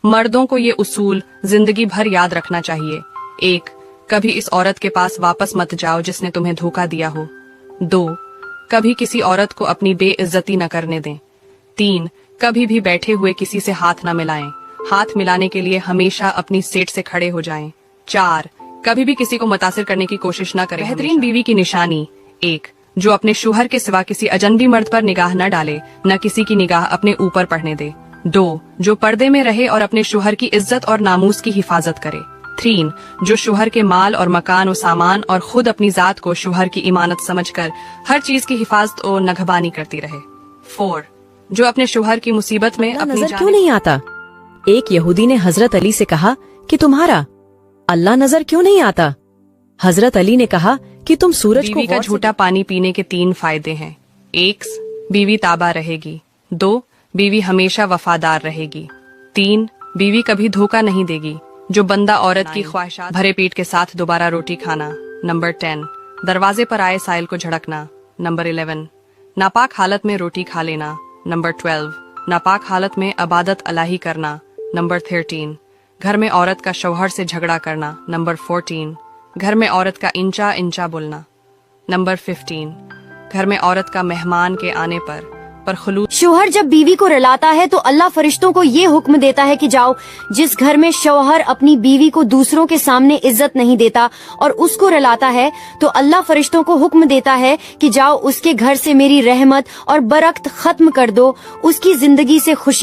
मर्दों को ये उसूल जिंदगी भर याद रखना चाहिए। 1. कभी इस औरत के पास वापस मत जाओ जिसने तुम्हें धोखा दिया हो। 2. कभी किसी औरत को अपनी बेइज्जती न करने दें। 3. कभी भी बैठे हुए किसी से हाथ न मिलाएं। हाथ मिलाने के लिए हमेशा अपनी सीट से खड़े हो जाएं। 4. कभी भी किसी को मुतासिर करने की कोशिश न करें। बेहतरीन बीवी की निशानी। 1. जो अपने शौहर के सिवा किसी अजनबी मर्द पर निगाह न डाले, न किसी की निगाह अपने ऊपर पड़ने दे। 2. जो पर्दे में रहे और अपने शौहर की इज्जत और नामूस की हिफाजत करे। 3. जो शौहर के माल और मकान और सामान और खुद अपनी जात को शौहर की इमानत समझकर हर चीज की हिफाजत और नगहबानी करती रहे। 4. जो अपने शौहर की मुसीबत में अपनी नजर क्यों नहीं आता? एक यहूदी ने हजरत अली से कहा कि तुम्हारा अल्लाह नजर क्यों नहीं आता? हजरत अली ने कहा कि तुम सूरज बीवी को का झूठा पानी पीने के 3 फायदे हैं। 1. बीवी ताबा रहेगी। 2. बीवी हमेशा वफादार रहेगी। 3. बीवी कभी धोखा नहीं देगी। जो बंदा औरत की ख्वाहिशात भरे पेट के साथ दोबारा रोटी खाना। नंबर 10. दरवाजे पर आए साइल को झड़कना। नंबर 11. नापाक हालत में रोटी खा लेना। नंबर 12. नापाक हालत में अबादत अलाही करना। नंबर 13. घर में औरत का शौहर से झगड़ा करना। नंबर 14. घर में औरत का इंचा इंचा बोलना। नंबर 15. घर में औरत का मेहमान के आने पर खुलूस। शौहर जब बीवी को रुलाता है तो अल्लाह फरिश्तों को ये हुक्म देता है कि जाओ, जिस घर में शौहर अपनी बीवी को दूसरों के सामने इज्जत नहीं देता और उसको रुलाता है, तो अल्लाह फरिश्तों को हुक्म देता है कि जाओ उसके घर से मेरी रहमत और बरकत खत्म कर दो, उसकी जिंदगी से खुशी